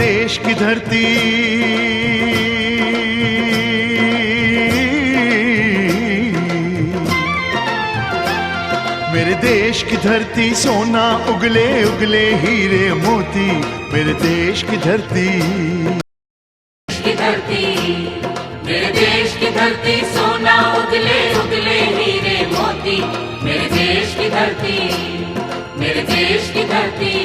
देश की धरती मेरे देश की धरती सोना उगले उगले हीरे मोती मेरे देश की धरती मेरे देश की धरती सोना उगले उगले हीरे मोती मेरे देश की धरती मेरे देश की धरती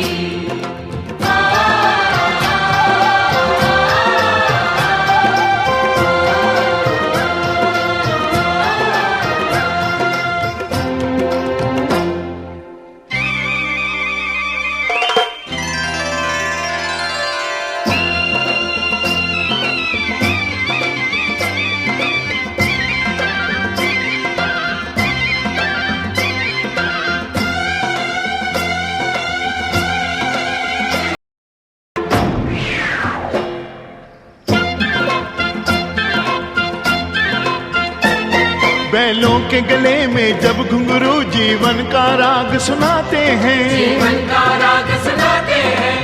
बैलों के गले में जब घुंघरू जीवन का राग सुनाते हैं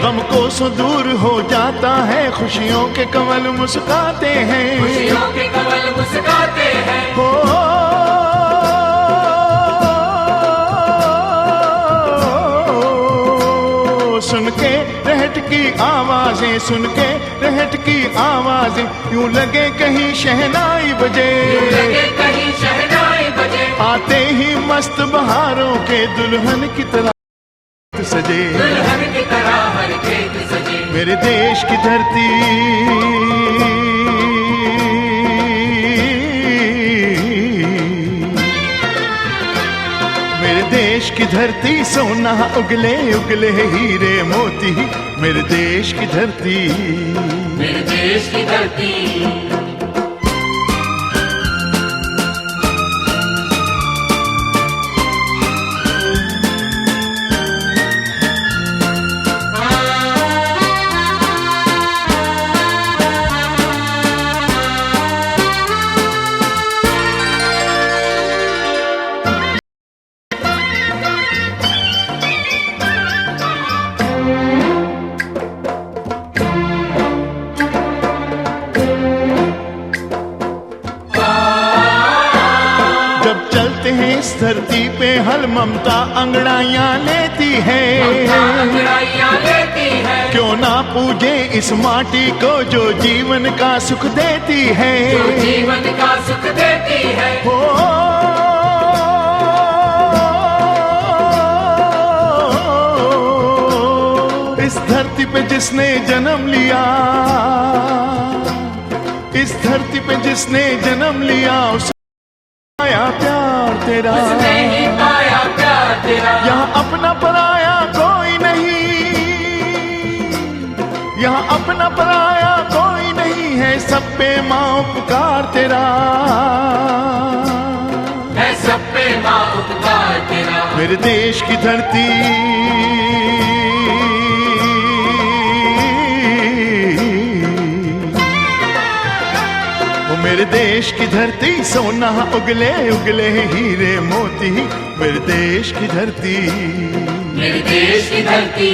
गम को सो दूर हो जाता है खुशियों के कमल मुस्काते हैं हो सुन के रहट की आवाजें सुन के रहट की आवाजें यूं लगे कहीं शहनाई बजे आते ही मस्त बहारों के दुल्हन की तरह सजे मेरे देश की धरती मेरे देश की धरती सोना उगले उगले हीरे मोती मेरे देश की धरती मेरे देश की धरती इस धरती पे हल ममता अंगड़ाइयाँ लेती है क्यों ना पूजे इस माटी को जो जीवन का सुख देती है हो इस धरती पे जिसने जन्म लिया इस धरती पे जिसने जन्म लिया उसे पाया प्यार तेरा यहाँ अपना पराया कोई नहीं यहाँ अपना पराया कोई नहीं है सब पे माँ उपकार तेरा है सब पे माँ उपकार तेरा मेरे देश की धरती मेरे देश की धरती सोना उगले उगले हीरे मोती मेरे देश की धरती मेरे देश की धरती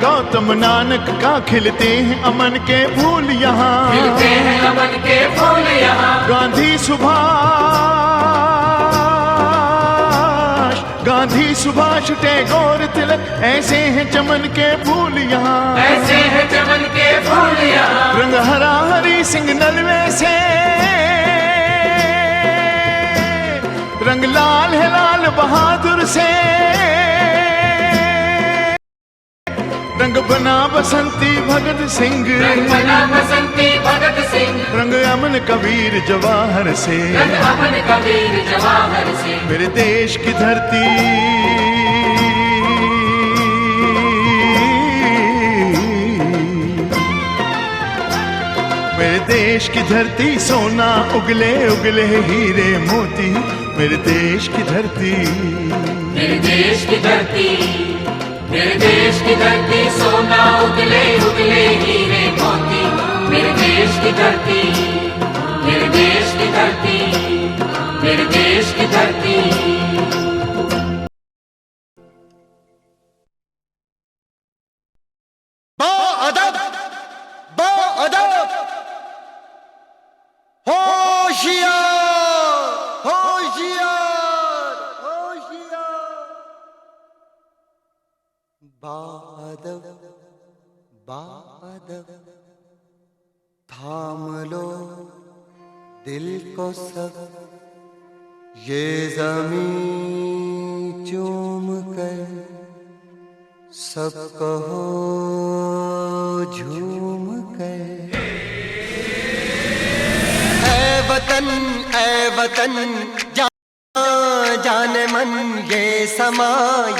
गौतम नानक का खिलते हैं अमन के फूल यहाँ गांधी सुभाष गांधी सुभाष टैगोर तिलक ऐसे हैं चमन के फूल यहाँ, ऐसे हैं चमन के फूल यहाँ। रंग हरा हरी सिंह नलवे से, रंग लाल है लाल बहादुर से, रंग बना बसंती भगत सिंह, रंग बना बसंती भगत सिंह, रंग अमन कबीर जवाहर से, रंग अमन कबीर जवाहर से। मेरे देश की धरती मेरे देश की धरती सोना उगले उगले हीरे मोती, मेरे देश की धरती, मेरे देश की धरती, मेरे देश की धरती सोना उगले उगले हीरे मोती, मेरे देश की धरती, मेरे देश की धरती, मेरे देश की धरती। बादल बादल थाम लो दिल को सब, ये ज़मीं चूम कर सब कहो झूम कर। ऐ वतन जाने मन ये समा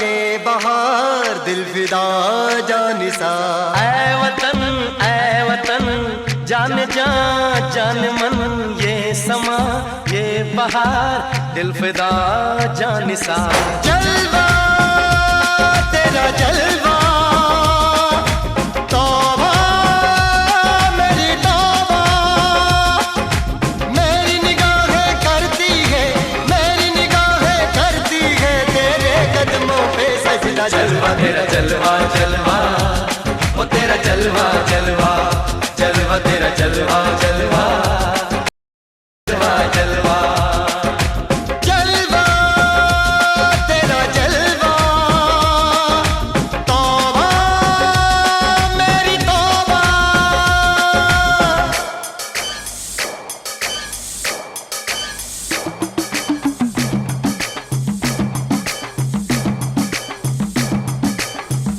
ये बहार दिल फिदा जानिसा। ऐ वतन जान जान मन ये समा ये बहार दिल फिदा जानिसा। जलवा तेरा जलवा तौबा मेरी तौबा, मेरी निगाहें करती है, मेरी निगाहें करती है तेरे कदमों पे सजदा। जलवा तेरा जलवा जलवा वो तेरा जलवा जलवा जलवा तेरा जलवा जलवा जलवा जलवा जलवा तेरा जलवा तौबा मेरी तौबा।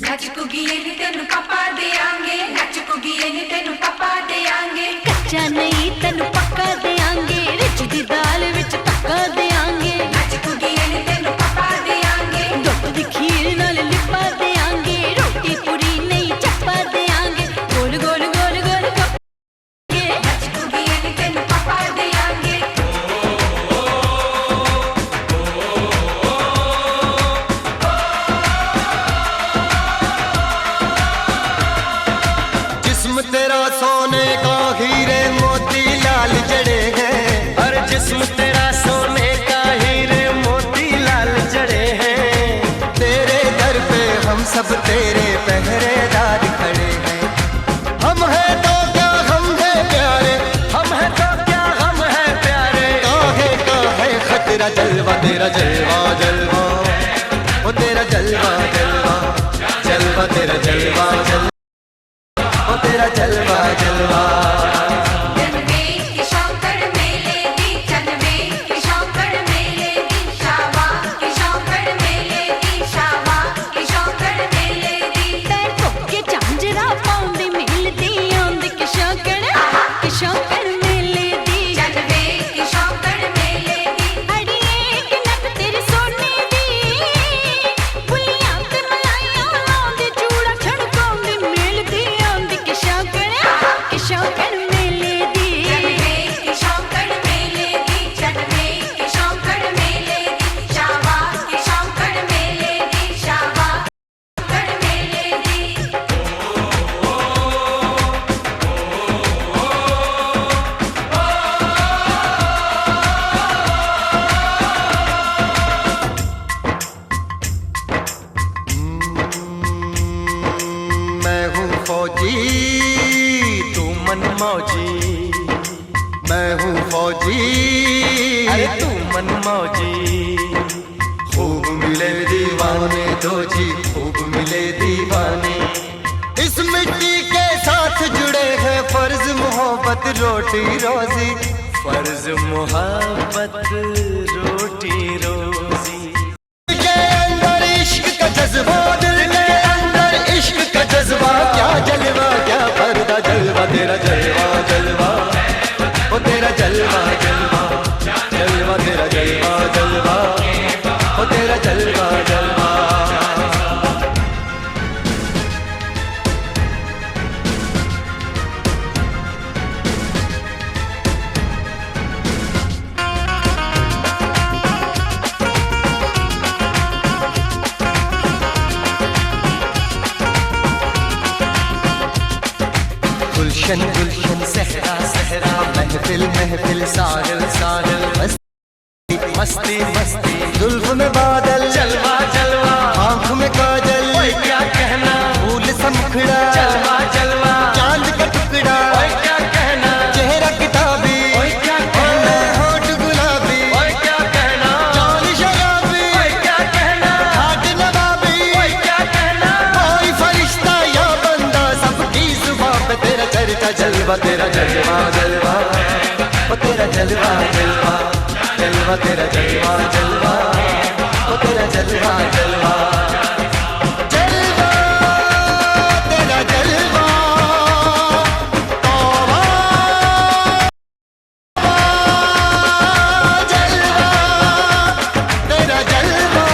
नचकुगी ये तेनु पापा देंगे, नचकुगी ये तेनु पापा देंगे। कच्चा नहीं तेनु पक्का देंगे, रिच दी दाल विच तक्का देंगे। नचकुगी ये तेनु पापा देंगे, दुध दी खीर नाल लिपा देंगे। रोटी पूरी नहीं चप्पा देंगे, गोल गोल गोल गोल गप्पे। नचकुगी ये तेनु पापा देंगे। जिस्म तेरा सोने का हीरे मोती लाल जड़े हैं, हर जिस्म तेरा सोने का हीरे मोती लाल जड़े हैं। तेरे दर पे हम सब तेरे पहरेदार खड़े हैं। हम हैं तो क्या हम हैं प्यारे, हम है तो क्या हम है प्यारे। काहे का है खतरा। जलवा तेरा जलवा जलवा वो तेरा जलवा जलवा जलवा तेरा जलवा जलवा वो तेरा जलवा जलवा। जनवे की शौकड़ मेले दी, जनवे की शौकड़ मेले दी, शावा की शौकड़ मेले दी, शावा की शौकड़ मेले दी। पैर ठोके झांझरा पाउंदी मिलदी आंदी की शौकड़ मेले दी। जनवे की शौकड़ मेले दी, अड़िए की नक तेरी सोने दी। बुलियां ते मलाइयां लाउंदी, चूड़ा छड़काउंदी मिलदी आंदी की शौकड़ मेले दी। जनवे की शौकड़ मेले दी, जनवे की शौकड़ मेले दी, शावा की शौकड़ मेले दी, शावा शौकड़ मेले दी। मैं हूँ फौजी तू मन मौजी, मैं हूँ फौजी अरे तू मन मौजी। खूब मिले दी दो जी खूब मिले दीवाने। इस मिट्टी के साथ जुड़े हैं फर्ज मोहब्बत रोटी रोजी, फर्ज मोहब्बत रोटी रोजी। के अंदर इश्क का जज्बा, दिल के अंदर इश्क का जज्बा, क्या जलवा क्या पर्दा जलवा तेरा जलवा जलवा, ओ तेरा जलवा जलवा, जलवा तेरा जलवा जलवा, ओ तेरा जलवा जलवा। गुलशन गुलशन सहरा सहरा, महफिल महफिल साहिल साहिल, मस्ती मस्ती मस्ती, जुल्फ में बादल जलवा जलवा, आँख में काजल, ओए क्या कहना, फूल सा मुखड़ा, जलवा जलवा, चांद का टुकड़ा, ओए क्या कहना, चेहरा किताबी, ओए क्या कहना, होठ गुलाबी, ओए क्या कहना, चाल शराबी, ओए क्या कहना, हाथ नवाबी, ओए क्या कहना, कोई फरिश्ता या बंदा सबकी जुबान पे तेरा चर्चा जलवा तेरा जलवा जलवा, ओ तेरा जलवा जलवा, जलवा तेरा जलवा जलवा, ओ तेरा जलवा जलवा, जलवा तेरा जलवा, तौबा जलवा तेरा जलवा,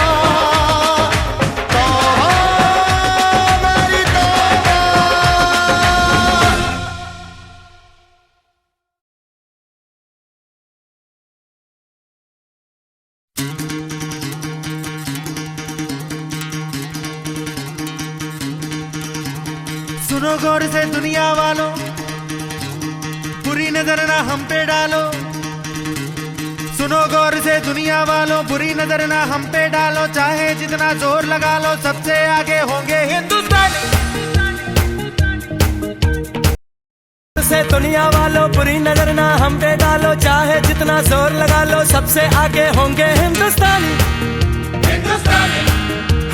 तौबा मेरी तौबा। सुनो गौर से दुनिया वालों, बुरी नजर ना हम पे डालो। सुनो गौर से दुनिया वालों, बुरी नजर ना हम पे डालो। चाहे जितना जोर लगा लो, सबसे आगे होंगे हिंदुस्तानी। से दुनिया वालों, बुरी नजर ना हम पे डालो। चाहे जितना जोर लगा लो, सबसे आगे होंगे हिंदुस्तानी।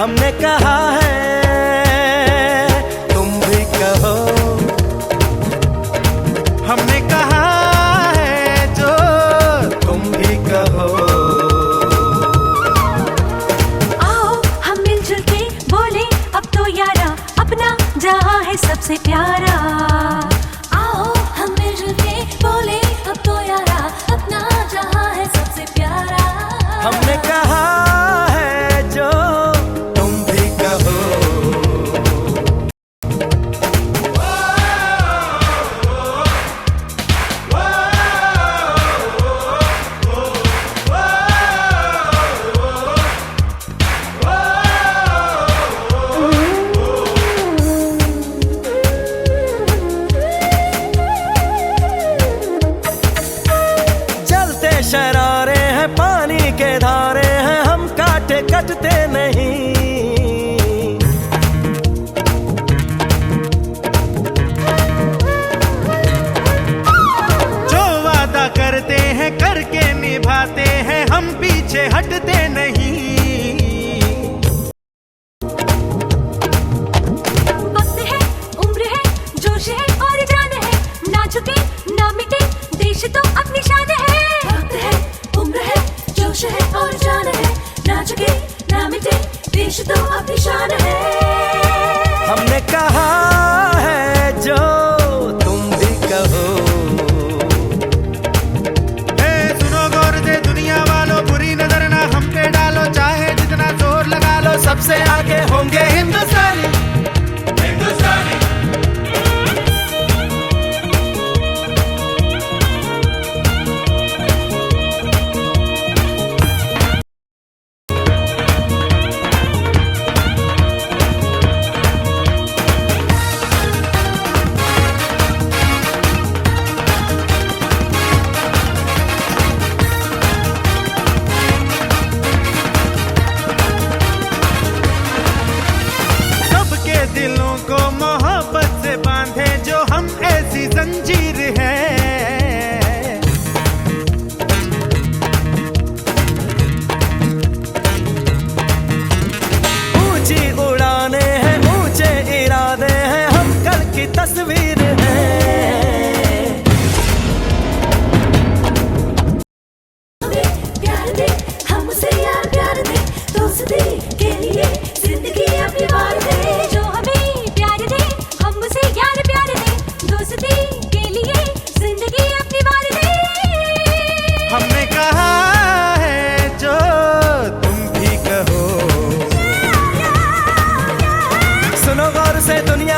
हमने कहा है, तुम भी कहो, हमने कहा है जो तुम भी कहो। आओ हम मिलजुल के बोले अब तो यारा, अपना जहां है सबसे प्यारा। आओ हम मिलजुल के बोले अब तो यारा, अपना जहां है सबसे प्यारा। हमने कहा है जो तुम भी कहो। चलते शरारे हैं, पानी के धारे हैं, हम काटे कटते नहीं। जो वादा करते हैं करके निभाते हैं, हम पीछे हटते नहीं। वक्त है, उम्र है, जोश है और जान है, ना झुके ना मिटे, देश तो अपनी शान है। वक्त है, उम्र है, जोश है और जान है, ना झुके ना मिटे, देश तो अपनी शान है। हमने कहा है जो तुम भी कहो। ए सुनो गौर से दुनिया वालों, बुरी नजर ना हम पे डालो। चाहे जितना जोर लगा लो, सबसे आगे होंगे हिंदुस्तानी।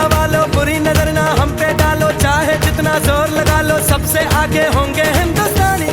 दुनिया वालों बुरी नजर ना हम पे डालो, चाहे जितना जोर लगा लो सबसे आगे होंगे हिंदुस्तानी।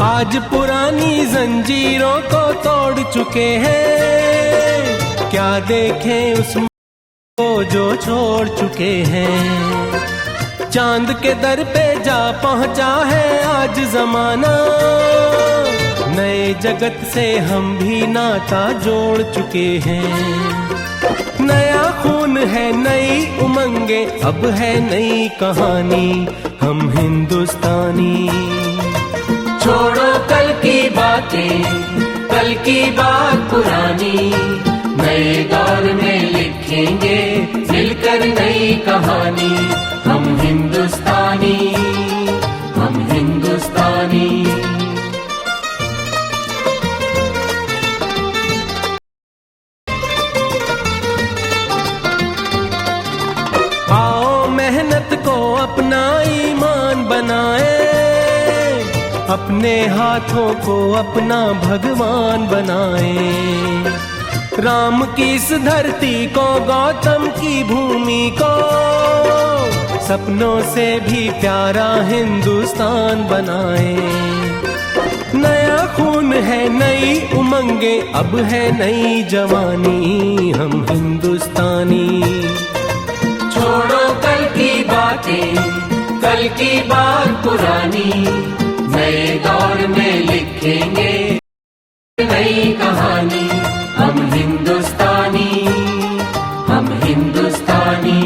आज पुरानी जंजीरों को तोड़ चुके हैं, क्या देखें उस को जो छोड़ चुके हैं। चांद के दर पे जा पहुंचा है आज जमाना, नए जगत से हम भी नाता जोड़ चुके हैं। नया खून है नई उमंगे, अब है नई कहानी, हम हिंदुस्तानी। छोड़ो कल की बातें, कल की बात पुरानी, नए दौर में लिखेंगे मिलकर नई कहानी। हम हिंदुस्तानी, हम हिंदुस्तानी। आओ मेहनत को अपना ईमान बनाए, अपने हाथों को अपना भगवान बनाए। राम की इस धरती को, गौतम की भूमि को, सपनों से भी प्यारा हिंदुस्तान बनाए। नया खून है नई उमंगे, अब है नई जवानी, हम हिंदुस्तानी। छोड़ो कल की बातें, कल की बात पुरानी, नए दौर में लिखेंगे नई कहानी। हम हिंदुस्तानी, हम हिंदुस्तानी।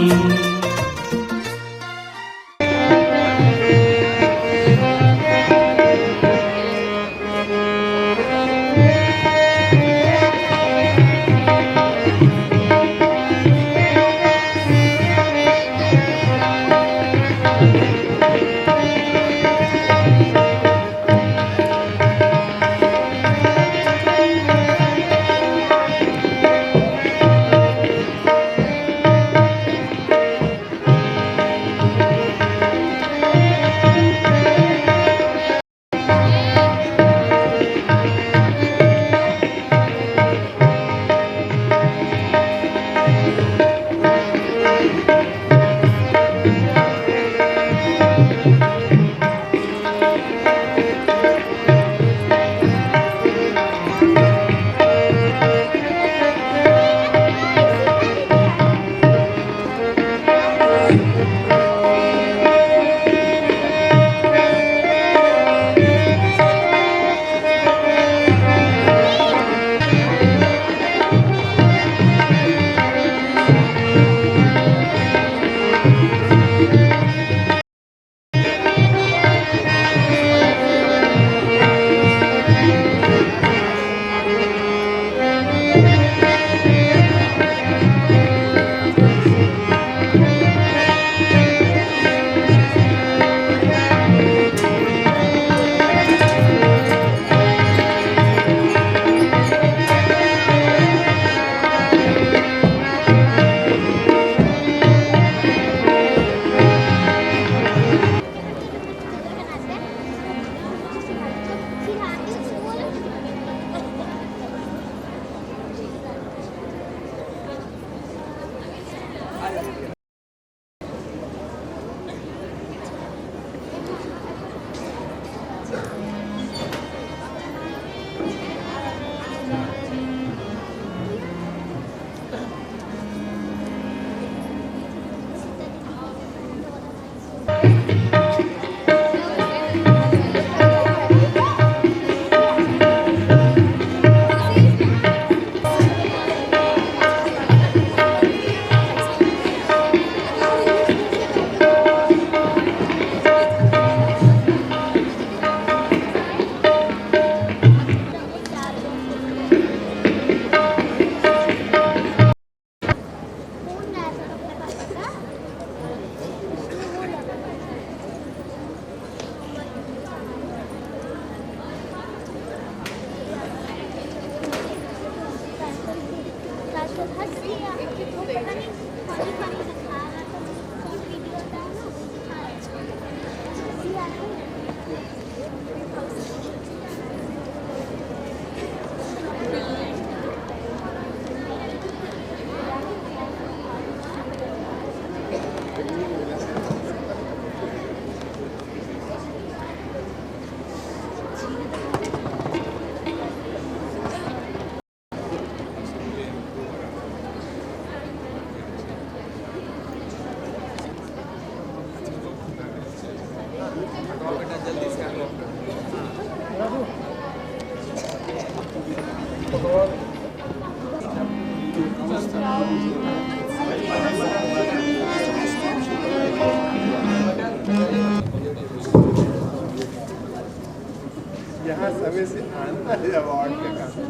यहाँ समय से आना है अवार्ड के कारण।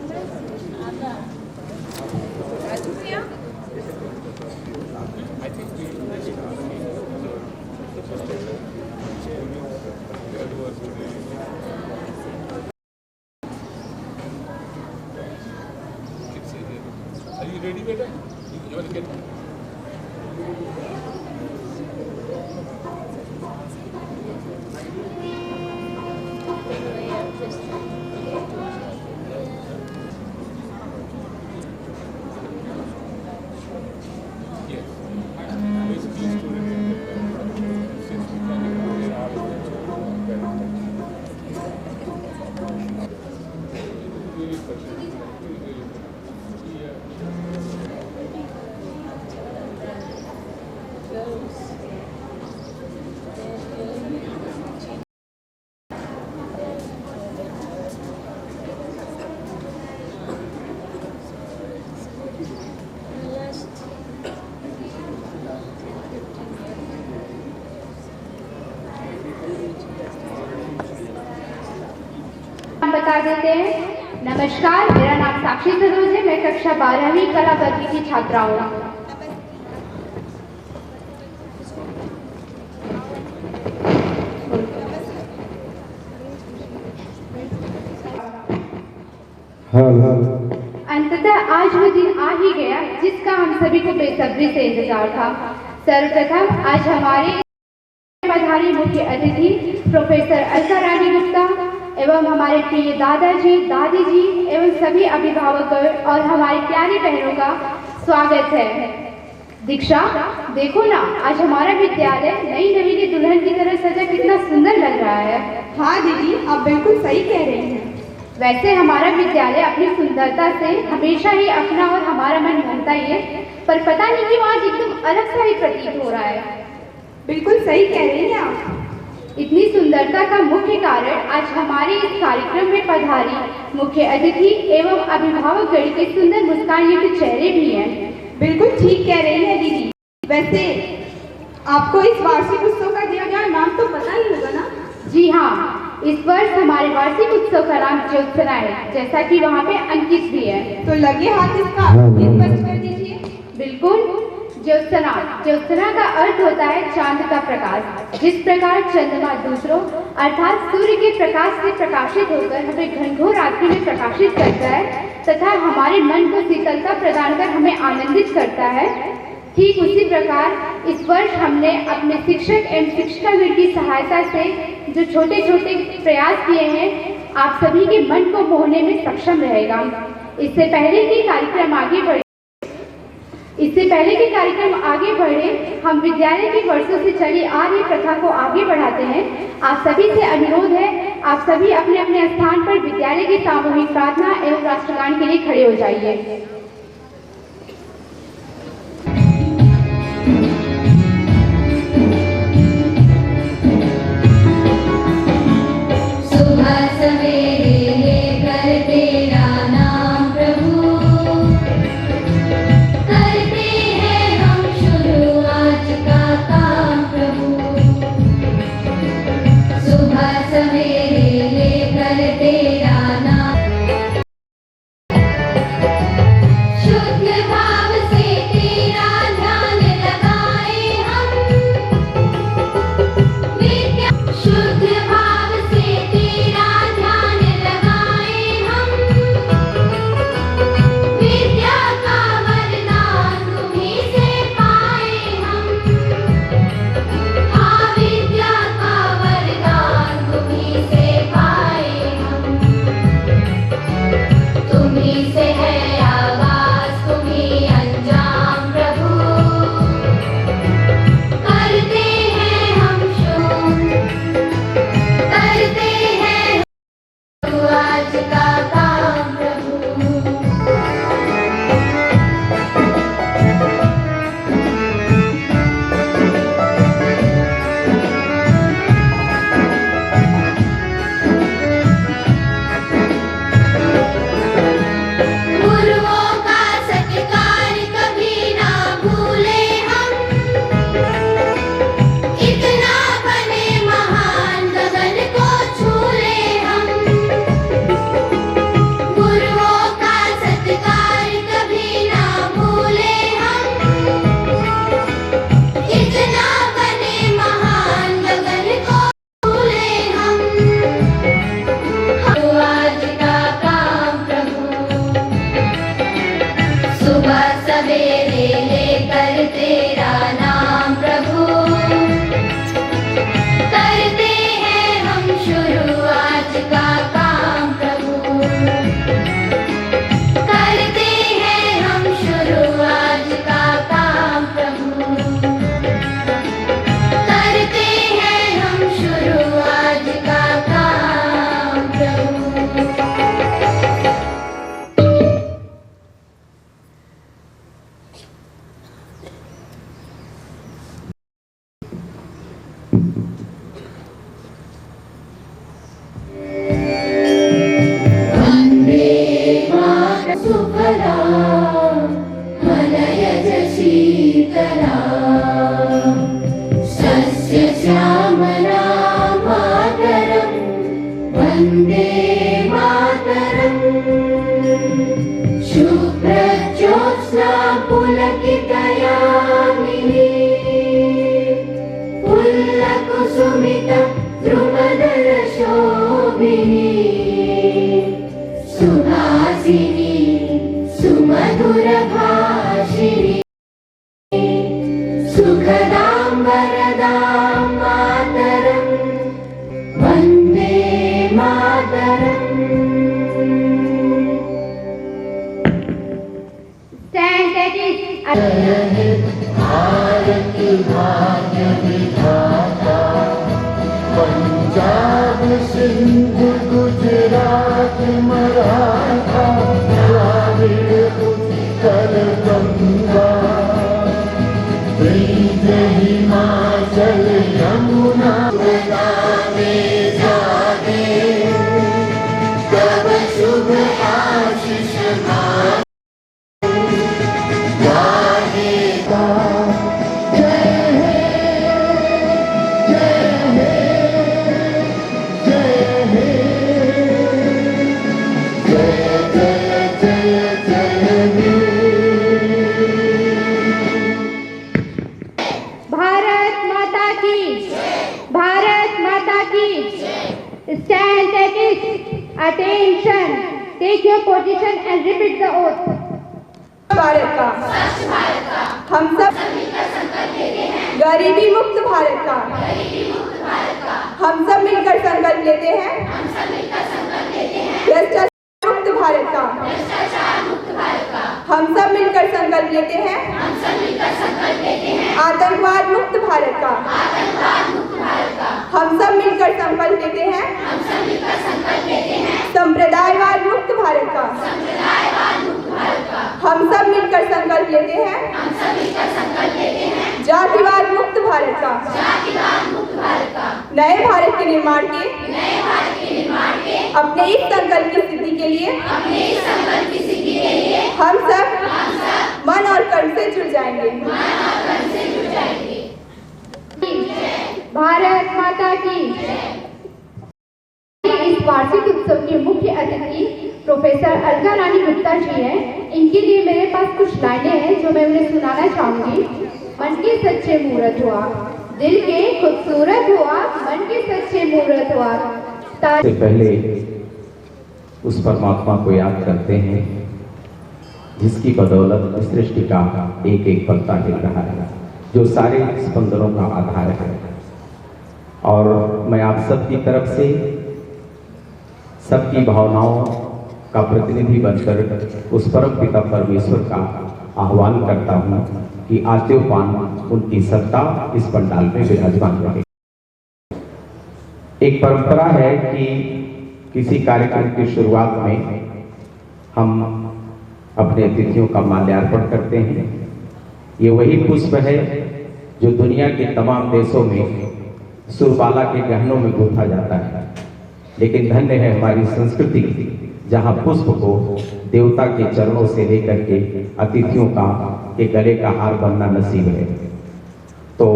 Are you ready, beta? You want to get? Yes. Basically, student since we can बता देते हैं। नमस्कार, मेरा नाम साक्षी सरोज है। मैं कक्षा 12वीं कला वर्ग की छात्रा हूँ। अंततः आज वो दिन आ ही गया जिसका हम सभी को बेसब्री से इंतजार था। सर्वप्रथम आज हमारे पधारी मुख्य अतिथि प्रोफेसर अलका रानी गुप्ता एवं हमारे प्रिय दादाजी, दादी जी एवं सभी अभिभावकों और हमारी प्यारी बहनों का स्वागत है। दीक्षा, देखो ना, आज हमारा विद्यालय नई नवीन दुल्हन की तरह सजा कितना सुंदर लग रहा है। हाँ दीदी, आप बिल्कुल सही कह रही हैं। वैसे हमारा विद्यालय अपनी सुंदरता से हमेशा ही अपना और हमारा मन मोहता ही है, पर पता नहीं क्यों आज एकदम अलग सा ही प्रतीत हो रहा है। बिल्कुल सही कह रही हैं आप। इतनी सुंदरता का मुख्य कारण आज हमारे इस कार्यक्रम में पधारी मुख्य अतिथि एवं अभिभावकगण के सुंदर मुस्कान युक्त चेहरे भी हैं। बिल्कुल ठीक कह रही है दीदी। वैसे आपको इस वार्षिक उत्सव का दिया गया नाम तो पता ही होगा ना? जी हाँ, इस वर्ष हमारे वार्षिक उत्सव का नाम ज्योत्सना है, जैसा कि वहाँ पे अंकित भी है। तो लगे हाथ इसका स्पष्ट कर दीजिए। बिल्कुल। ज्योत्सना का अर्थ होता है चांद का प्रकाश। जिस प्रकार चंद्रमा दूसरों अर्थात सूर्य के प्रकाश से प्रकाशित होकर हमें घनघोर रात्रि में प्रकाशित करता है तथा हमारे मन को शीतलता प्रदान कर हमें आनंदित करता है, ठीक उसी प्रकार इस वर्ष हमने अपने शिक्षक एवं शिक्षिकागण की सहायता से जो छोटे छोटे प्रयास किए हैं, आप सभी के मन को मोहने में सक्षम रहेगा। इससे पहले कि कार्यक्रम आगे बढ़े, हम विद्यालय की वर्षों से चली आ रही प्रथा को आगे बढ़ाते हैं। आप सभी से अनुरोध है, आप सभी अपने अपने स्थान पर विद्यालय की सामूहिक प्रार्थना एवं राष्ट्रगान के लिए खड़े हो जाइए। सुबह सवेरे लेकर तेरा नाम प्रभु, करते हैं हम शुरू आज का काम प्रभु। सुबह सवेरे लेकर तेरा नाम सुबह सवेरे लेकर तेरा नाम प्रभु करते हैं हम शुरू आज का काम प्रभु करते हैं हम शुरू आज का काम प्रभु करते हैं हम शुरू आज का काम प्रभु। सुफला मलयज शीतला सस्य श्यामला मातरम् वन्दे मातरम् शुभ्रज्योत्स्ना पुलकितयामिनी पुल्लकुसुमिता द्रुमदलशोभिनी सुहासिनी सुमधुरभाषिणी सुखदां वरदां मातरं Vande Mataram. Stand at it. Bharti भाग्य विधाता पंजाब सिंध गुजरात मराठा द्राविड़ उत्कल गंगा ब्रज हिमाचल यमुना में जागे तब शुभ आशीष गाहेगा जय हे जय हे जय हे जय जय जय जय हे। भारत माता की भारत माता की stand at it. Attention, take your position and repeat the oath. Bharat का हम सब गरीबी मुक्त भारत का हम सब मिलकर संकल्प लेते हैं भ्रष्टाचार मुक्त भारत का हम सब मिलकर संकल्प लेते हैं आतंकवाद मुक्त भारत का हम सब मिलकर संकल्प लेते हैं संप्रदायवाद मुक्त भारत का हम सब मिलकर संकल्प लेते हैं जातिवाद मुक्त भारत का नए भारत के निर्माण के अपने इस संकल्प की सिद्धि के लिए हम सब मन और कर्म से जुड़ जाएंगे। भारत माता की। इस वार्षिक उत्सव के मुख्य अतिथि प्रोफेसर अलका रानी गुप्ता जी हैं। इनके लिए मेरे पास कुछ लाइनें हैं जो मैं उन्हें सुनाना चाहूंगी। मन के सच्चे मूर्त हुआ, दिल के खूबसूरत हुआ, मन के सच्चे मूर्त हुआ। से पहले उस परमात्मा को याद करते हैं जिसकी बदौलत इस सृष्टि का एक एक पलता हिल रहा है, जो सारे स्पंदनों का आधार है। और मैं आप सबकी तरफ से सबकी भावनाओं का प्रतिनिधि बनकर उस परम पिता परमेश्वर का आह्वान करता हूँ कि आद्योपान उनकी सत्ता इस पंडाल में विराजमान रहे। एक परंपरा है कि किसी कार्यक्रम की शुरुआत में हम अपने अतिथियों का माल्यार्पण करते हैं। ये वही पुष्प है जो दुनिया के तमाम देशों में सुरबाला के गहनों में गूंथा जाता है, लेकिन धन्य है हमारी संस्कृति जहाँ पुष्प को देवता के चरणों से लेकर के अतिथियों का के गले का हार बनना नसीब है। तो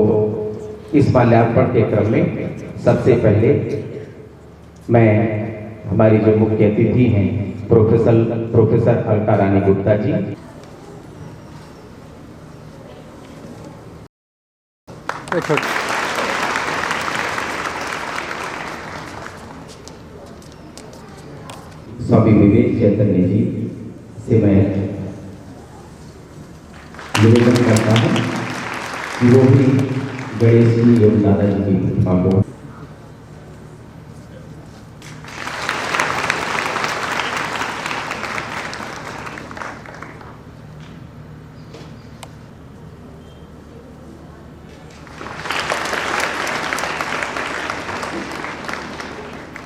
इस माल्यार्पण के क्रम में सबसे पहले मैं हमारी जो मुख्य अतिथि हैं प्रोफेसर अलका रानी गुप्ता जी, स्वामी विवेक चैतन्य जी से मैं निवेदन करता हूँ कि वो भी गणेश जी और दादाजी की प्रतिमा को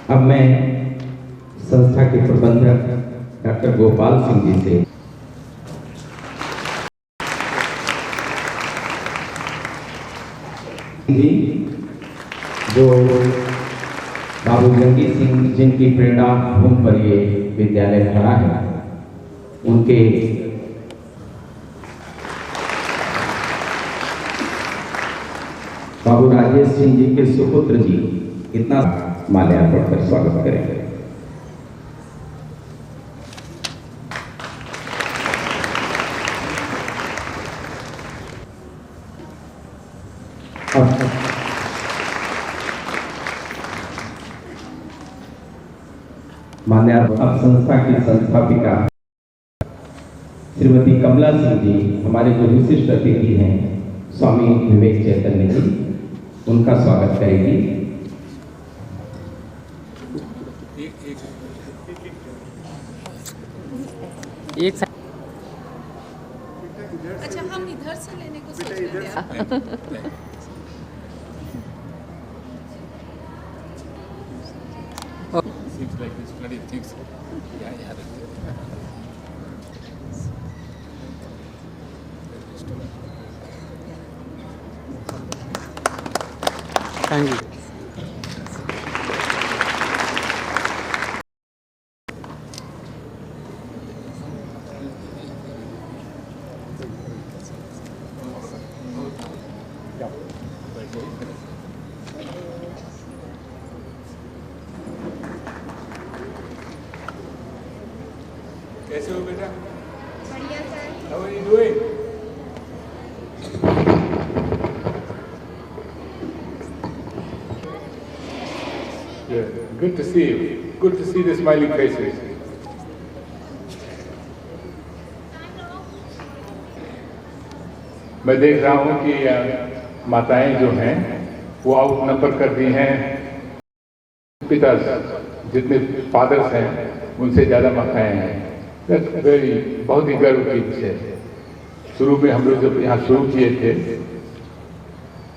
अब मैं संस्था के प्रबंधक डॉक्टर गोपाल सिंह जी से जो बाबू जंगी सिंह जिनकी प्रेरणा भूमि पर ये विद्यालय खड़ा है, उनके बाबू राजेश सिंह जी के सुपुत्र जी इतना माल्यार्पण कर स्वागत करेंगे। माल्यार्पण संस्था की संस्थापिका श्रीमती कमला सिंह जी, हमारे जो विशिष्ट अतिथि हैं स्वामी विवेक चैतन्य जी, उनका स्वागत करेगी। एक अच्छा, हम इधर से लेने को सोच रहे थे। Seems like there's plenty of things. Yeah. Thank you. कैसे हो बेटा? बढ़िया sir. How are you doing? Yeah, good to see you. Good to see the smiling faces. मैं देख रहा हूँ कि माताएं जो हैं वो आउट नंबर कर दी हैं पिता, जितने फादर्स हैं उनसे ज़्यादा माताएं हैं। वेरी बहुत ही गर्व की विषय है। शुरू में हम लोग जब यहाँ शुरू किए थे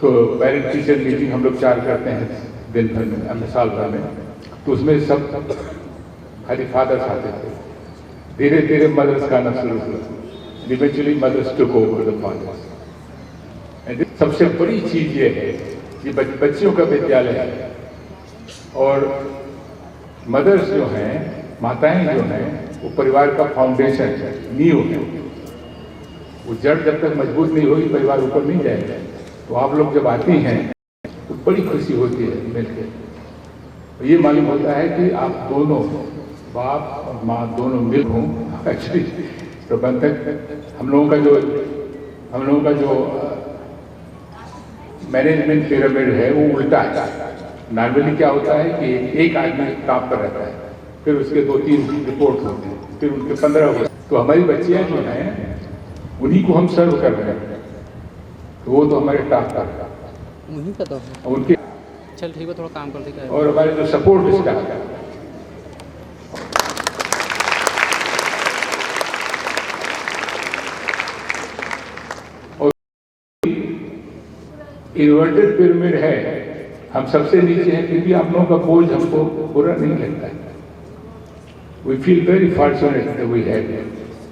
तो पेरेंट टीचर मीटिंग हम लोग 4 करते हैं दिन भर में, साल भर में, तो उसमें सब खाली फादर्स आते थे। धीरे धीरे मदर्स का आना शुरू हुआ। Eventually mothers took over the fathers. सबसे बड़ी चीज ये है कि बच्चियों का विद्यालय है और मदर्स जो हैं, माताएं जो हैं, वो परिवार का फाउंडेशन है, नींव है। वो जड़ जब तक मजबूत नहीं होगी परिवार ऊपर नहीं जाएगा। तो आप लोग जब आती हैं तो बड़ी खुशी होती है मिलकर। ये मालूम होता है कि आप दोनों बाप और माँ दोनों मिल हों। एक्चुअली प्रबंधक हम लोगों का जो मैनेजमेंट पिरामिड है वो उल्टा है। नॉर्मली क्या होता है कि एक आदमी टॉप पर रहता है, फिर उसके 2-3 रिपोर्ट होते हैं, फिर उनके 15 होते हैं। तो हमारी बच्चियां जो हैं उन्हीं को हम सर्व कर रहे हैं, तो वो तो हमारे टॉप पर उन्हीं का तो उनके। चल ठीक है, थोड़ा काम कर देगा। और हमारे जो सपोर्ट स्टाफ है, इन्वर्टेड पिरामिड है, हम सबसे नीचे हैं, फिर भी आप लोगों का बोझ हमको बुरा नहीं लगता है। We feel very fortunate we have.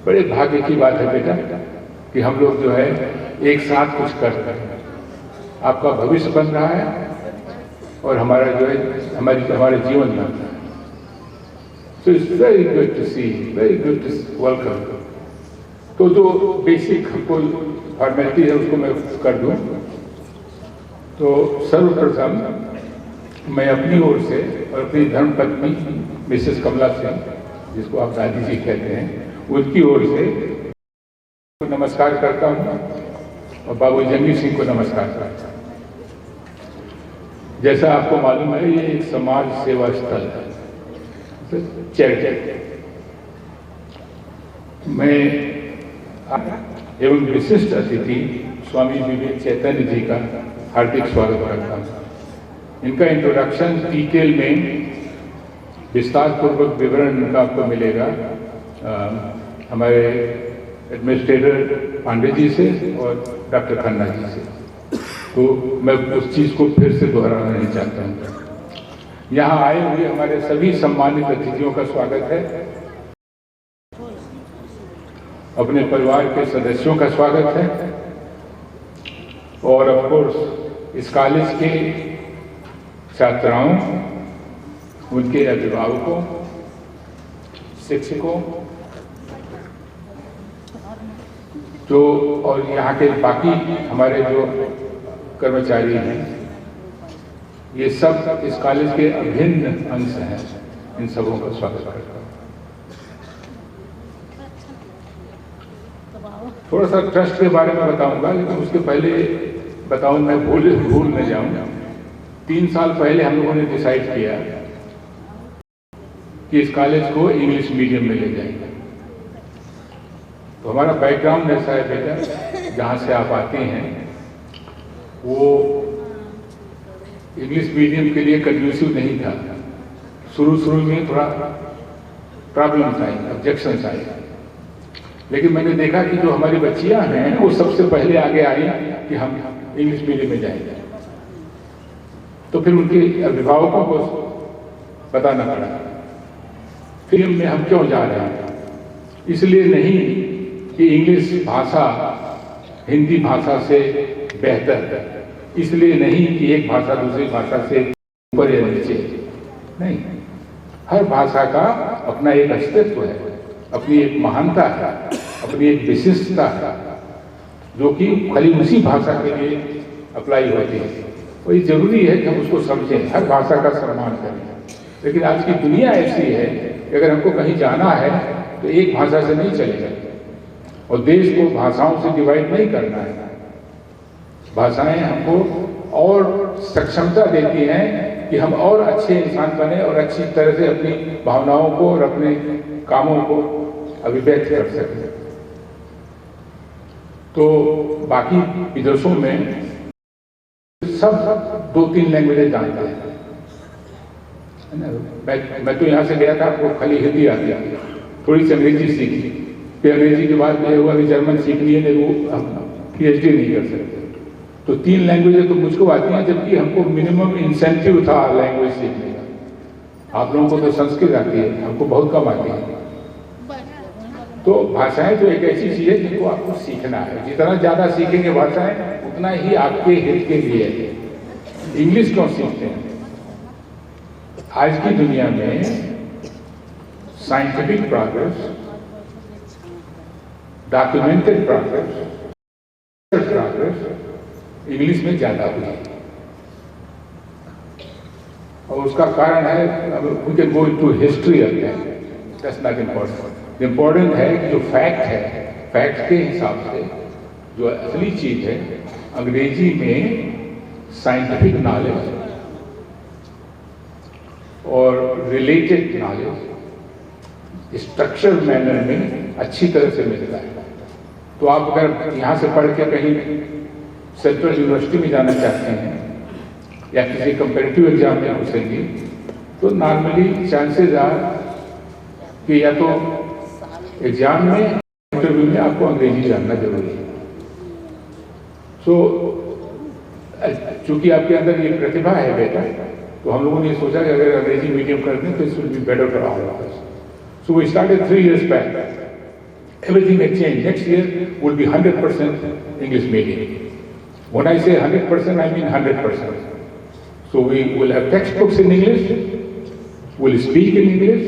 बड़े भाग्य की बात है बेटा कि हम लोग जो है एक साथ कुछ कर रहे हैं। आपका भविष्य बन रहा है और हमारा जो है हमारे जीवन बन रहा है। So it's very good to see, very good to welcome. तो जो बेसिक हमको फॉर्मेलिटी है उसको मैं कर दूँ। तो सर्वप्रथम मैं अपनी ओर से और अपनी धर्मपत्नी मिसेस कमला सिंह, जिसको आप दादी जी कहते हैं, उनकी ओर से नमस्कार करता हूँ और बाबू जंगी सिंह को नमस्कार करता हूँ। जैसा आपको मालूम है ये एक समाज सेवा स्थल है, चैरिटी। मैं एवं विशिष्ट अतिथि स्वामी विवेक चैतन्य जी का हार्दिक स्वागत करता हूँ। इनका इंट्रोडक्शन डिटेल में विस्तार पूर्वक विवरण इनका आपको मिलेगा हमारे एडमिनिस्ट्रेटर पांडे जी से और डॉक्टर खन्ना जी से, तो मैं उस चीज़ को फिर से दोहराना नहीं चाहता हूँ। यहाँ आए हुए हमारे सभी सम्मानित अतिथियों का स्वागत है, अपने परिवार के सदस्यों का स्वागत है और ऑफ कोर्स इस कॉलेज के छात्राओं, उनके अभिभावकों, शिक्षकों जो और यहाँ के बाकी हमारे जो कर्मचारी हैं, ये सब इस कॉलेज के अभिन्न अंश हैं। इन सबों का स्वागत करता हूँ। थोड़ा सा ट्रस्ट के बारे में बताऊंगा, लेकिन उसके पहले बताऊं मैं भूल न जाऊं। 3 साल पहले हम लोगों ने डिसाइड किया कि इस कॉलेज को इंग्लिश मीडियम में ले जाएंगे। तो हमारा बैकग्राउंड ऐसा है बेटा, जहाँ से आप आते हैं वो इंग्लिश मीडियम के लिए कंड्यूसिव नहीं था। शुरू में थोड़ा प्रॉब्लम्स आई, ऑब्जेक्शंस आए, लेकिन मैंने देखा कि जो हमारी बच्चियां हैं वो सबसे पहले आगे आई कि हम इंग्लिश मीडियम में जाएंगे। तो फिर उनके अभिभावकों को बताना पड़ा फिल्म में हम क्यों जा रहे हैं। इसलिए नहीं कि इंग्लिश भाषा हिंदी भाषा से बेहतर है, इसलिए नहीं कि एक भाषा दूसरी भाषा से ऊपर या नीचे, नहीं। हर भाषा का अपना एक अस्तित्व है, अपनी एक महानता है, अपनी एक विशिष्टता है, जो कि खाली उसी भाषा के लिए अप्लाई होती है। और ये जरूरी है कि हम उसको समझें, हर भाषा का सम्मान करें। लेकिन आज की दुनिया ऐसी है कि अगर हमको कहीं जाना है तो एक भाषा से नहीं चलेगा, और देश को भाषाओं से डिवाइड नहीं करना है। भाषाएं हमको और सक्षमता देती हैं कि हम और अच्छे इंसान बने और अच्छी तरह से अपनी भावनाओं को और अपने कामों को अभिव्यक्त कर सकें। तो बाकी विदेशों में सब 2-3 लैंग्वेजेस जानते हैं। मैं तो यहाँ से गया था, आपको खाली हिंदी आती है, थोड़ी सी अंग्रेजी सीखी, फिर अंग्रेजी के बाद ये हुआ कि जर्मन सीखनी है, वो PhD नहीं कर सकते। तो 3 लैंग्वेजेस तो मुझको आती हैं, जबकि हमको मिनिमम इंसेंटिव था लैंग्वेज सीखने का। आप लोगों को तो संस्कृत आती है, हमको बहुत कम आती है। तो भाषाएं तो एक ऐसी चीज है जिनको आपको सीखना है। जितना ज्यादा सीखेंगे भाषाएं उतना ही आपके हित के लिए है। इंग्लिश क्यों सीखते हैं? आज की दुनिया में scientific progress, documented progress English में ज्यादा हुई है, और उसका कारण है, we can go into history of that, that's not important. Important है कि जो फैक्ट है, फैक्ट के हिसाब से जो असली चीज है, अंग्रेजी में साइंटिफिक नॉलेज और रिलेटेड नॉलेज स्ट्रक्चर मैनर में अच्छी तरह से मिलता है। तो आप अगर यहाँ से पढ़ के कहीं सेंट्रल यूनिवर्सिटी में जाना चाहते हैं या किसी कंपेटिटिव एग्जाम में घुसेंगे, तो नॉर्मली चांसेस आर कि या तो एग्जाम में, इंटरव्यू में आपको अंग्रेजी जानना जरूरी है। चूंकि आपके अंदर ये प्रतिभा है बेटा, तो हम लोगों ने सोचा कि अगर अंग्रेजी मीडियम कर दें तो it will be better for all of us. So we started 3 years back. Everything had changed. Next year will be 100% English medium. When I say 100%, I mean 100%. So we will have textbooks in English, we'll speak in English,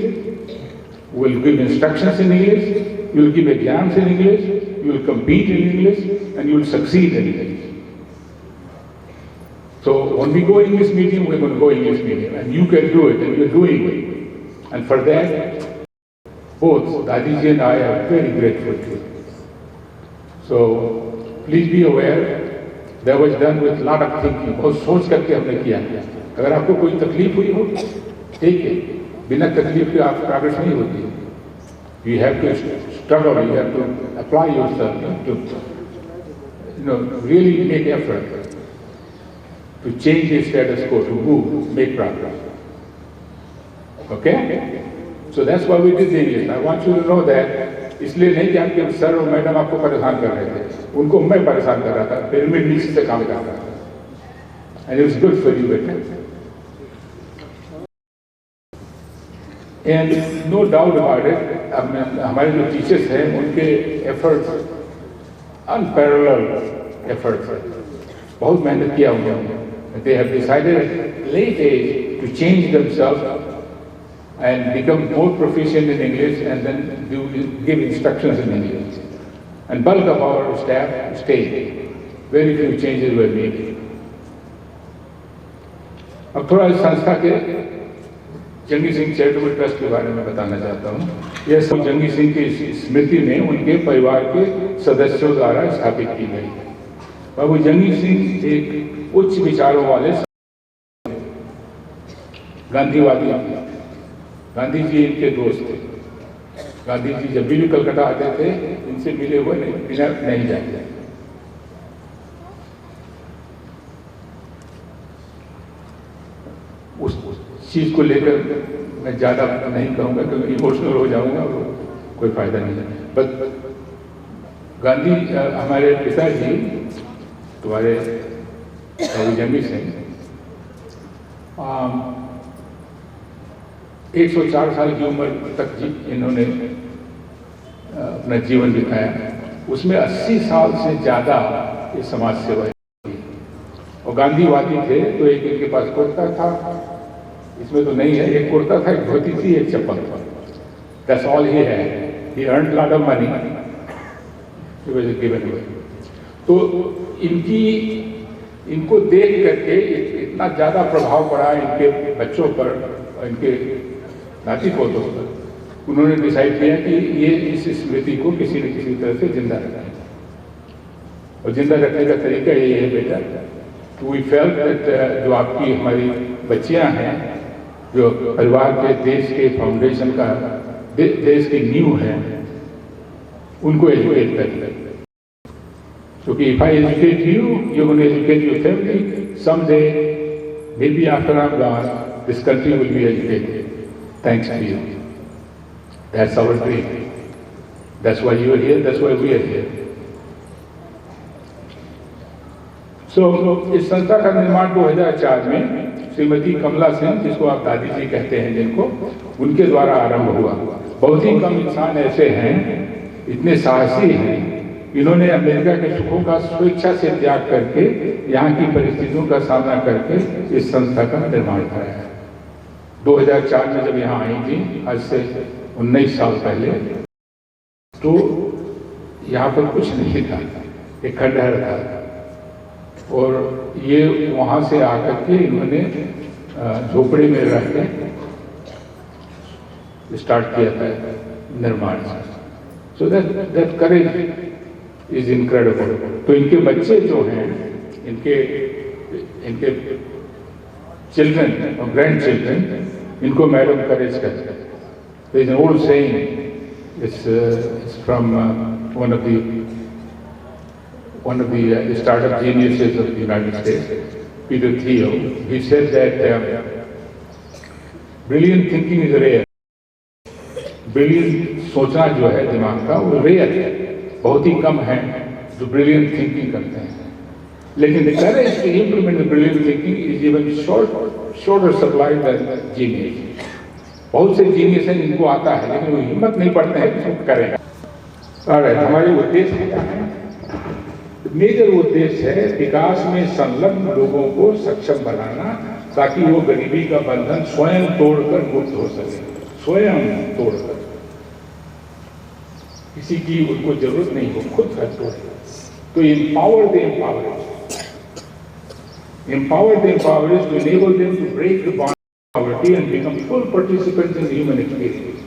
we'll give instructions in English, you'll give exams in English, you'll compete in English, and you'll succeed in English. So when we go English medium, we're going to go English medium, and you can do it, and you're doing it. And for that, both Dadiji and I are very grateful to you. So please be aware, that was done with lot of thinking. बहुत सोच करके हमने किया। अगर आपको कोई तकलीफ हुई हो, ठीक है, बिना तकलीफ के आप प्रोग्रेस नहीं होती। You have to struggle, you have to apply yourself, you have to, really make effort to change the status quo, to move, make progress. Okay? So that's why we did the English. I want you to know that. इसलिए नहीं कि आपके sir और madam आपको परेशान कर रहे थे, उनको मैं परेशान कर रहा था, फिर मैं नीचे से काम कर रहा था, and it was good for you, better. And no doubt about it, हमारे जो टीचर्स हैं उनके एफर्ट्स, unparalleled efforts, बहुत मेहनत किया उन्होंने. They have decided at late age to change themselves and become more proficient in English and then give instructions in English. And bulk of our staff stayed. Very few changes were made. अब थोड़ा इस संस्था के जंगी Singh charitable trust के बारे में बताना चाहता हूँ. यह सब जंगी सिंह की स्मृति में उनके परिवार के सदस्यों द्वारा स्थापित की गई. बाबू जंगी सिंह एक उच्च विचारों वाले गांधीवादी, गांधी जी इनके दोस्त थे. गांधी जी जब भी कलकत्ता आते थे इनसे मिले हुए नहीं जाते. उस चीज को लेकर मैं ज्यादा नहीं कहूंगा क्योंकि इमोशनल हो जाऊंगा, कोई फायदा नहीं है. बट गांधी हमारे पिताजी, तुम्हारे बाबू जंगी सिंह 104 साल की उम्र तक इन्होंने अपना जीवन बिताया. उसमें 80 साल से ज़्यादा ये समाज सेवा की. और गांधीवादी थे तो एक इनके पास कुर्ता था, इसमें तो नहीं है, एक कुर्ता था, एक धोती थी, एक चप्पल था. That's all he had. He earned a lot of money. He was given away. तो इनको देख करके इतना ज़्यादा प्रभाव पड़ा इनके बच्चों पर, इनके नाती पोतों पर. उन्होंने डिसाइड किया कि ये इस स्मृति को किसी न किसी तरह से जिंदा रखें. और जिंदा रखने का तरीका ये है बेटा, तो वी फेल्ट दैट जो आपकी हमारी बच्चियां हैं, जो परिवार के देश के फाउंडेशन का, देश की नींव है, उनको एजुकेट करें. क्योंकि if I educate you, you're going to educate your family. Someday, maybe after I'm gone, this country will be educated. Thanks to you. That's our dream. That's why you are here. That's why we are here. So, इस संस्था का निर्माण 2004 में श्रीमती कमला सिंह, जिसको आप दादी जी कहते हैं जिनको, उनके द्वारा आरंभ हुआ. बहुत ही कम इंसान ऐसे हैं, इतने साहसी हैं, इन्होंने अमेरिका के सुखों का स्वेच्छा से त्याग करके यहाँ की परिस्थितियों का सामना करके इस संस्था का निर्माण कराया. 2004 में जब यहाँ आई थी, आज से 19 साल पहले, तो यहाँ पर कुछ नहीं था, एक खंडहर था. और ये वहाँ से आकर के इन्होंने झोपड़ी में रह के स्टार्ट किया था निर्माण. So that courage is incredible. तो इनके बच्चे जो हैं, इनके चिल्ड्रन और ग्रैंड चिल्ड्रन, इनको मैडम करेज कहते हैं. There is an old saying, it's from one of the startup geniuses of the United States, Peter Thiel. He said that brilliant thinking is rare. Brilliant सोचना जो है दिमाग का, वो रेयर है, बहुत ही कम है जो ब्रिलियंट थिंकिंग करते हैं. लेकिन the courage to implement the brilliant thinking is even shorter supply than genius. बहुत से जीनियस हैं जिनको आता है, लेकिन वो हिम्मत नहीं पड़ते हैं कि उसको करें. और हमारे उद्देश्य क्या है? मेजर उद्देश्य है विकास में संलग्न लोगों को सक्षम बनाना, ताकि वो गरीबी का बंधन स्वयं तोड़कर मुक्त हो सके. स्वयं तोड़कर, किसी की उनको जरूरत नहीं हो, खुद का तोड़े. तो empower the empowered. Empower the empowered to enable them to break the bond of poverty and become full participants in human experience.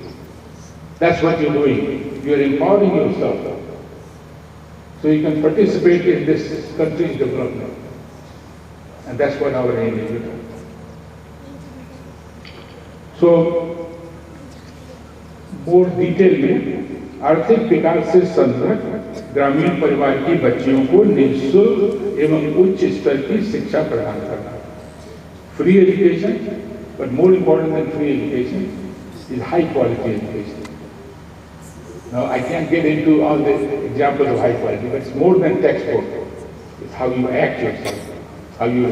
That's what you're doing. You're empowering yourself, so you can participate in this country's development. And that's what our aim is. So, more detail में आर्थिक विकास से संबद्ध ग्रामीण परिवार की बच्चियों को निःशुल्क एवं उच्च स्तर की शिक्षा प्रदान करना। Free education, but more important than free education is high quality education. Now I can't get into all the examples of high quality, but it's more than textbook. It's how you act yourself, how you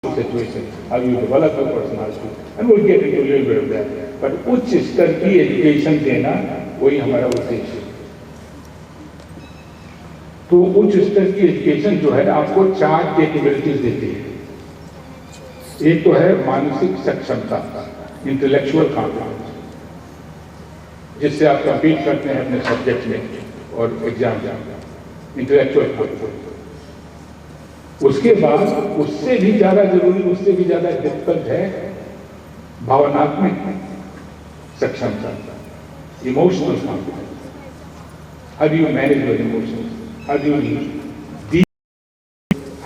situation, how you develop a personality, and we'll get into a little bit of that. But उच्च स्तर की education देना वही हमारा उद्देश्य है। तो उच्च स्तर की एजुकेशन जो है आपको 4 कैपेबिलिटीज देती है। एक तो है मानसिक सक्षमता, इंटेलेक्चुअल कॉम्पिटेंस, जिससे आप कम्पीट करते हैं अपने सब्जेक्ट में और एग्जाम में, इंटेलेक्चुअल कॉम्पिटेंस। उसके बाद उससे भी ज्यादा जरूरी, उससे भी ज्यादा डिफिकल्ट है भावनात्मक सक्षमता, emotional competence. How do you manage your emotions, how do you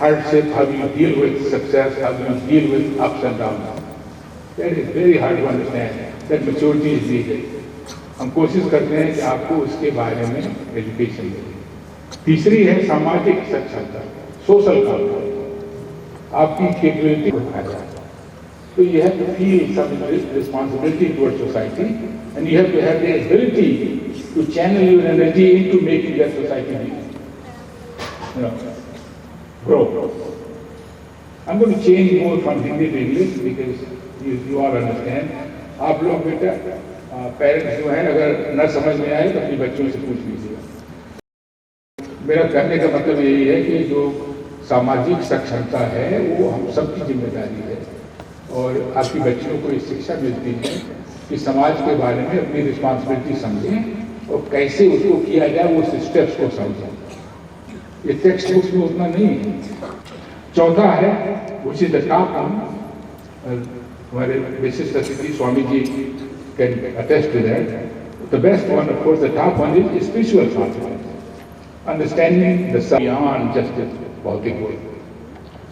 hardship, how do you deal with success, how do you deal with ups and downs. That is very hard to understand. That maturity is needed. हम कोशिश करते हैं कि आपको उसके बारे में education दें। तीसरी है सामाजिक सक्षमता, सोशल कॉम्पिटेंस, आपकी कैपेबिलिटी को दिखाया जाए। So you have to feel some responsibility towards society, and you have to have the ability to channel your energy into making that society better. Grow. I'm going to change more from Hindi to English because you all understand. आप लोग बेटा parents जो हैं अगर न समझ में आए तो अपने बच्चों से पूछ लीजिएगा। मेरा कहने का मतलब यही है कि जो सामाजिक सक्षमता है वो हम सबकी जिम्मेदारी है, और आपकी बच्चियों को ये शिक्षा मिलती है कि समाज के बारे में अपनी रिस्पॉन्सिबिलिटी समझें और कैसे उसको किया जाए, वो स्टेप्स को समझें। ये टेक्स्ट बुक्स में उतना नहीं है। चौथा है which is the top one, हमारे विशिष्ट अतिथि Swami ji can attest to that. The best one, of course, the top one is spiritual confidence, understanding the beyond just the bhautik world.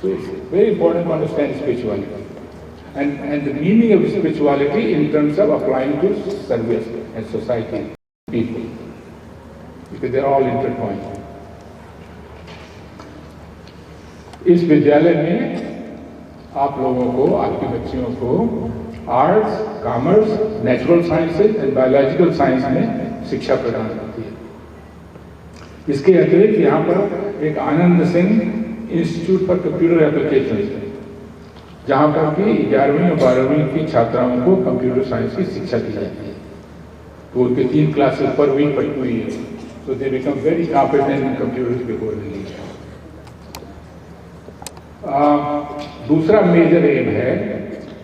So it's very important to understand spirituality and the meaning of spirituality in terms of applying to service and society, people, because they're all intertwined. इस विद्यालय में आप लोगों को, आपकी बच्चियों को arts, commerce, natural sciences and biological science में शिक्षा प्रदान होती है। इसके अतिरिक्त यहाँ पर एक Anand Singh institute for computer application है, जहाँ पर कि 11वीं और 12वीं की छात्राओं को कंप्यूटर साइंस की शिक्षा दी जाती है। तो उनके 3 क्लासेस पर वीक पर 2 year, so they become very competent in computers before release. दूसरा मेजर एम है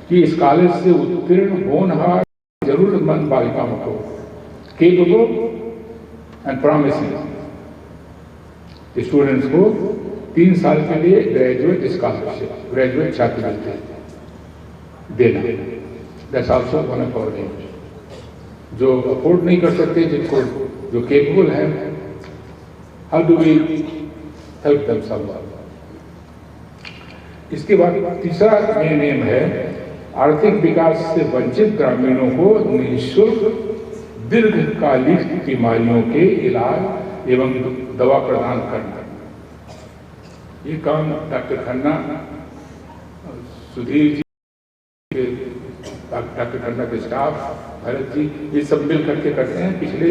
कि इस कॉलेज से उत्तीर्ण होनहार जरूरतमंद बालिकाओं को केपेबल एंड प्रॉमिसिंग स्टूडेंट्स को 3 साल के लिए ग्रेजुएट स्कॉलरशिप, ग्रेजुएट छात्रवृत्ति देना। That's also one of our aims. जो अफोर्ड नहीं कर सकते, जिनको जो केपेबल हैं, how do we help them someone. इसके बाद तीसरा मेन एम है आर्थिक विकास से वंचित ग्रामीणों को निःशुल्क दीर्घकालिक बीमारियों के इलाज एवं दवा प्रदान करना। ये काम डॉक्टर खन्ना, सुधीर जी, डॉक्टर खन्ना के स्टाफ, भरत जी, ये सब मिल करके करते हैं। पिछले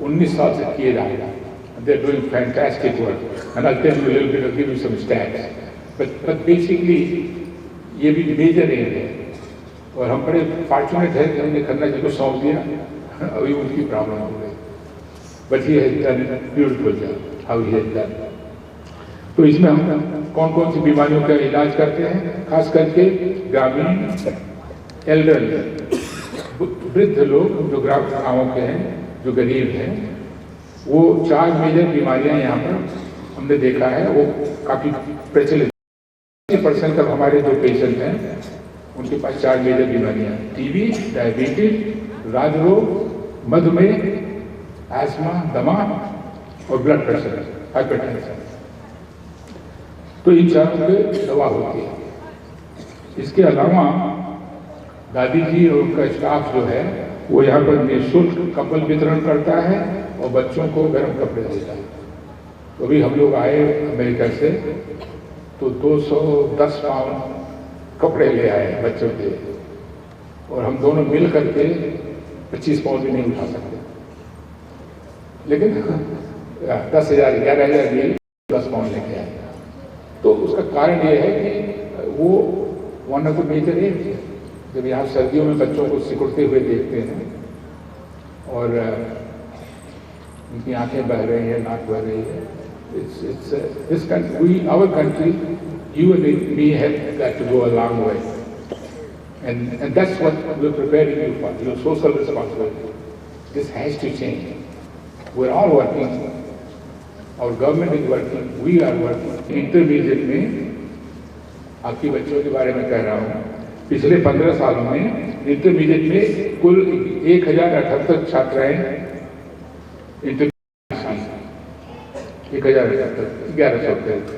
19 साल से किए जा रहे हैं। They are doing fantastic work and I tell you a little bit, give you some stats. But basically ये भी मेजर एम है, और हम बड़े फॉर्चुनेट हैं कि हमने खन्ना जी को सौंप दिया। अभी उनकी प्रॉब्लम हो गई, but he has done beautiful job how he has done. तो इसमें हम कौन कौन सी बीमारियों का इलाज करते हैं, खास करके ग्रामीण एल्डरली, वृद्ध लोग जो गाँवों के हैं, जो गरीब हैं, वो 4 मेजर बीमारियां यहाँ पर हमने देखा है, वो काफी प्रचलित। 80% तक हमारे जो पेशेंट हैं उनके पास 4 मेजर बीमारियां हैं: टीबी, डायबिटीज, राजरोग, मधुमेह, एस्मा, दमा और ब्लड प्रेशर, हाइपरटेंशन। तो इन चारों पे दवा होती है। इसके अलावा दादी जी और उनका स्टाफ जो है वो यहाँ पर निःशुल्क कंबल वितरण करता है और बच्चों को गर्म कपड़े देता है। तो अभी हम लोग आए अमेरिका से तो 210 पाउंड कपड़े ले आए बच्चों के, और हम दोनों मिल करके 25 पाउंड भी नहीं उठा सकते, लेकिन 10,000 11,000 लिए 10 पाउंड लेके आए। तो उसका कारण ये है कि वो one of the major aims, जब यहाँ सर्दियों में बच्चों को सिकुड़ते हुए देखते हैं और उनकी आंखें बह रही हैं, नाक बह रही है, this country, our country, you and me have got to go a long way, and that's what we're preparing you for, your social responsibility. This has to change. We're all working. Our government is working. We are working. Intermediate में आपकी बच्चों के बारे में कह रहा हूँ, पिछले 15 सालों में इंटरमीडिएट में कुल 1078 छात्राएं intermediate 1178,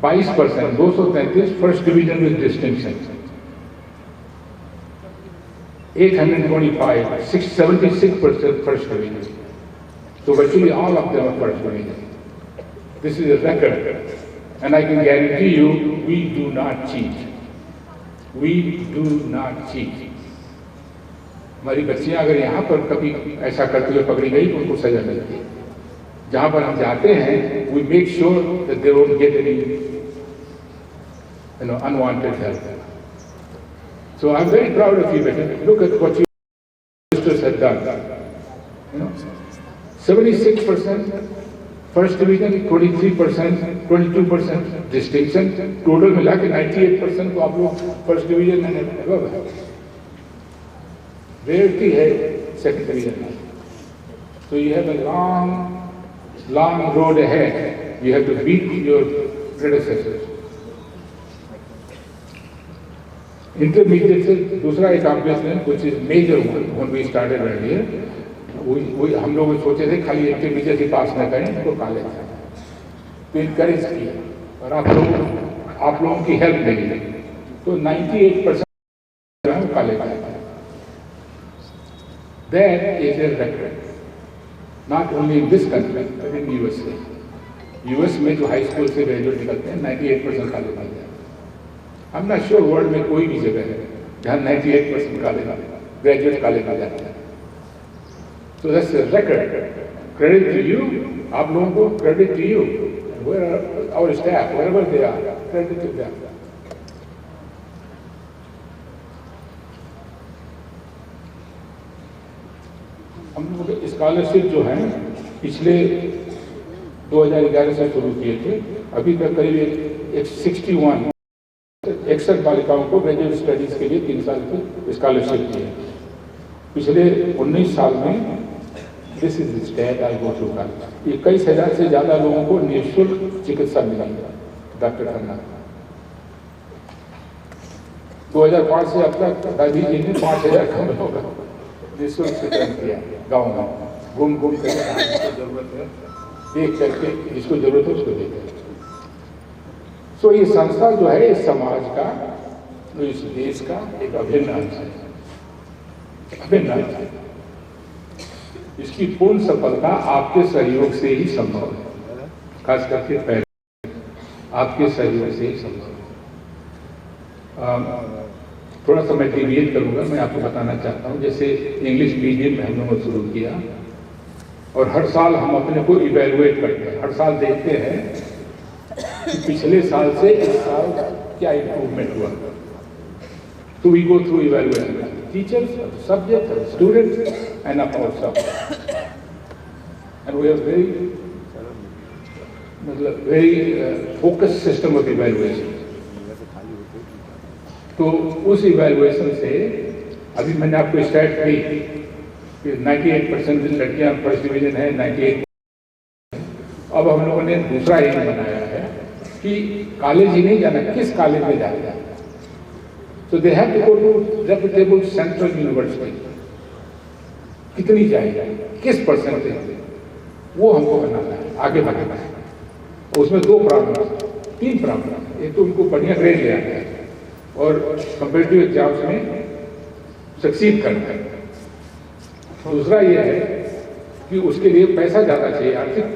22%, 233 first division with distinction, 825, 76% first division. So virtually all of them are first division. This is a record, and I can guarantee you, we do not cheat. We do not cheat. हमारी बच्चियां अगर यहाँ पर कभी ऐसा करते हुए पकड़ी गई तो उनको सजा मिलती है। जहाँ पर हम जाते हैं, we make sure that they won't get any, unwanted help. So I'm very proud of you, Beta. Look at what your sisters have done. 76% first division, 23%, 22% distinction, total मिला के 98% तो आप लोग first division and above है। Rarity है second division में। So you have a long road ahead. You have to beat your predecessors. Intermediate से दूसरा accomplishment, which is major one, when we started earlier, हम लोग सोचे थे खाली इंटरमीडिएट ही पास न करें तो कॉलेज है, तो इनकरेज किया और आप लोगों की हेल्प मिली तो 98% कॉलेज आए। That is a record, not only in this country but in USA. US में जो हाई स्कूल से ग्रेजुएट निकलते हैं 98% कॉलेज आ जाए। I'm not sure वर्ल्ड में कोई भी जगह है जहाँ 98% कॉलेज ग्रेजुएट कॉलेज आ जाते हैं। So that's a record. Credit to you. आप लोगों को credit to you. Where are our staff, wherever they are, credit to them. हम लोगों के स्कॉलरशिप जो है पिछले 2011 से शुरू किए थे, अभी तक करीब 61 बालिकाओं को ग्रेजुएट स्टडीज के लिए 3 साल की स्कॉलरशिप दी है। पिछले 19 साल में this is state I go through का 21,000 से ज्यादा लोगों को निःशुल्क चिकित्सा मिली डॉक्टर खन्ना। 2005 से अब तक दादी जी ने 5,000 कम लोग निःशुल्क चिकित्सा किया गाँव में, घूम कर जरूरत है देख करके, जिसको जरूरत है उसको देख। सो ये संस्था जो है इस समाज का, इस देश का एक अभिन्न अंश है, अभिन्न अंश है। इसकी पूर्ण सफलता आपके सहयोग से ही संभव है, खास करके पहले आपके सहयोग से ही संभव है। थोड़ा सा मैं डिविएट करूंगा, मैं आपको बताना चाहता हूं, जैसे इंग्लिश मीडियम में हम लोगों ने शुरू किया और हर साल हम अपने को इवेलुएट करते हैं, हर साल देखते हैं कि पिछले साल से इस साल क्या इम्प्रूवमेंट हुआ। तो we go through evaluation, teachers, subject, students, and of ourselves. And we have very focused system of evaluation. तो उस इवेलुएशन से अभी मैंने आपको स्टैट दी कि 98% लड़कियां फर्स्ट डिवीजन है, 98। अब हम लोगों ने दूसरा एम बनाया है कि कॉलेज ही नहीं जाना, किस कॉलेज में जाना। So they have to go to reputable central university. कितनी जाएगी, किस परसेंटेज, वो हमको बनाना है, आगे बढ़ाना है। उसमें 2 प्रॉब्लम, 3 प्रॉब्लम। एक तो उनको बढ़िया ग्रेड ले आना है और कंपेटिटिव एग्जाम्स में सक्सीड करता है। दूसरा ये है कि उसके लिए पैसा ज़्यादा चाहिए, आर्थिक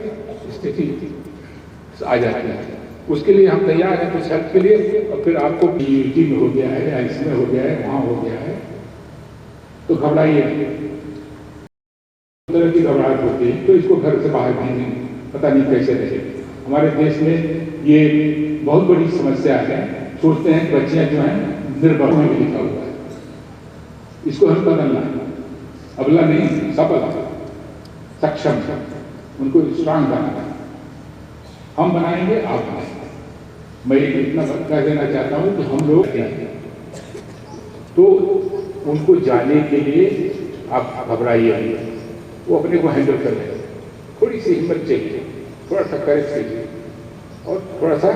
स्थिति आ जाती है, उसके लिए हम तैयार हैं कुछ हेल्प के लिए। और फिर आपको यूटी में हो गया है या इसमें हो गया है, वहाँ हो गया है, तो घबराइए, तरह की घबराहट होती है, तो इसको घर से बाहर भेजें, पता नहीं कैसे रहे। हमारे देश में ये बहुत बड़ी समस्या है, सोचते हैं बच्चियां जो हैं निर्भर में भी लिखा हुआ है, इसको हम बदलना है। अबला नहीं, सबल, सक्षम, उनको स्ट्रांग बनाना है। हम बनाएंगे, आप बनाएंगे। मैं इतना कह देना चाहता हूँ कि हम लोग तो उनको जाने के लिए आप घबराइए, वो अपने को हैंडल कर लेंगे। थोड़ी सी हिम्मत चाहिए, थोड़ा सा करेज चाहिए, और थोड़ा सा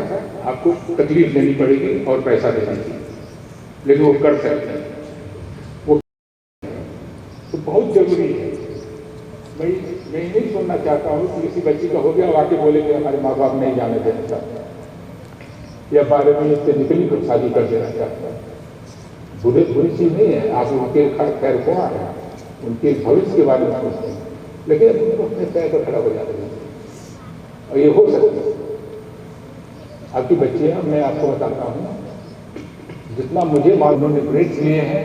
आपको तकलीफ लेनी पड़ेगी और पैसा देना चाहिए, लेकिन वो कर सकते हैं। वो तो बहुत जरूरी है। मैं नहीं सुनना चाहता हूँ कि किसी बच्ची का हो गया और आके बोले कि हमारे माँ बाप नहीं जाने देना चाहते, या 12 महीने से निकली तो शादी कर देना चाहता है। बुरी चीज़ नहीं है, आप उनके खैर को आ रहे हैं, उनके भविष्य के बारे में सोचते हैं, लेकिन उनको अपने पैर पर खड़ा हो जाते हैं, और ये हो सकता है। आपकी बच्चियाँ, मैं आपको बताता हूँ, जितना मुझे मालूम, उन्होंने ग्रेड्स लिए हैं,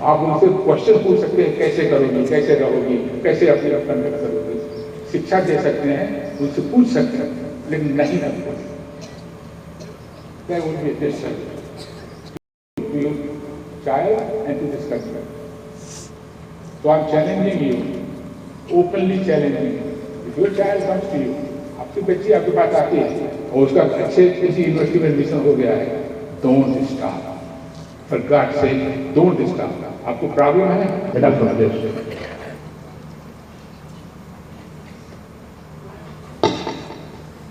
आप उनसे क्वेश्चन पूछ सकते हैं, कैसे करोगी, कैसे रहोगी, कैसे अपने कंडक्ट करोगी, शिक्षा दे सकते हैं, उनसे पूछ सकते हैं, लेकिन नहीं ना पूछ। Child and to this country. So I'm challenging you, openly challenging you. If your child comes to you, आपकी बच्ची आपके पास आती है और उसका अच्छे किसी यूनिवर्सिटी में एडमिशन हो गया है, don't stop. For God's sake, don't stop. आपको प्रॉब्लम है, बेटा प्रदेश।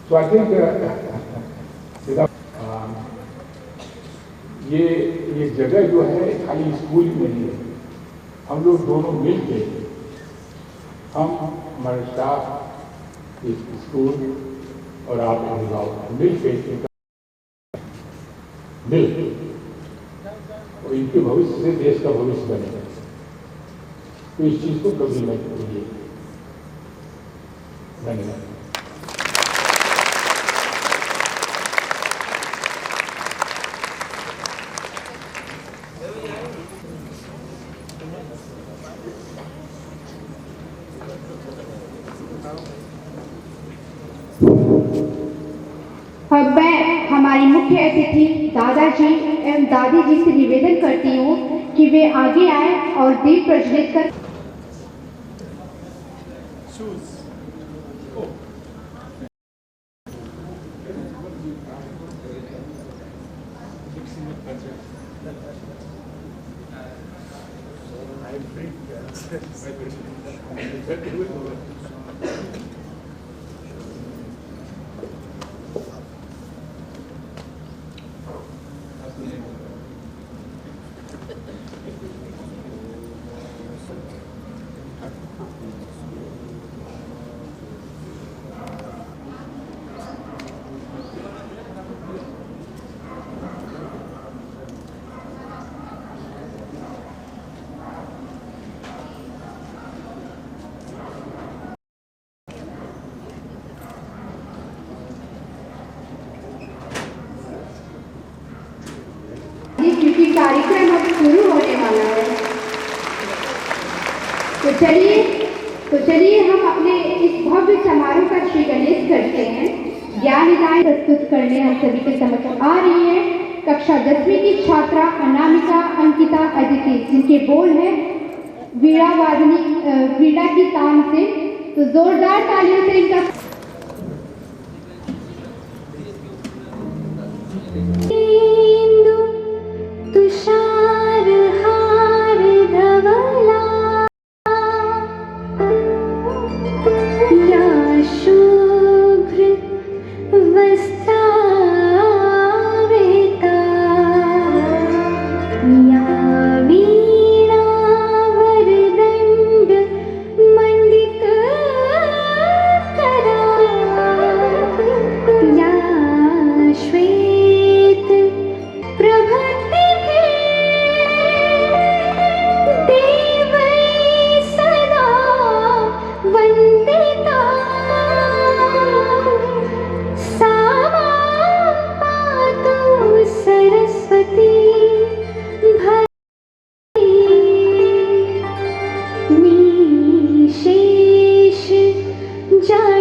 So I think ये जगह जो है खाली स्कूल में नहीं है, हम लोग दोनों मिल के, हम हमारे स्टाफ, स्कूल और आप अभिभावक मिल के और इनके भविष्य से देश का भविष्य बनेगा। तो इस चीज को कभी मत भूलिए। धन्यवाद। अब मैं हमारी मुख्य अतिथि दादाजी एवं दादी जी से निवेदन करती हूँ कि वे आगे आए और दीप प्रज्वलित कर क्योंकि कार्यक्रम अब शुरू होने वाला है। तो चलिए हम अपने इस भव्य समारोह का श्री गणेश करते हैं। ज्ञानदान प्रस्तुत करने हम सभी के समक्ष आ रही है कक्षा 10वीं की छात्रा अनामिका अंकिता अदिति, जिनके बोल है वीणा वादनी वीणा की तान से। तो जोरदार तालियों से इनका तुषार हार धवला या शुभ्र वस्त्रावृता या वीणा वरदंड मंडित कर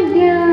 मध्या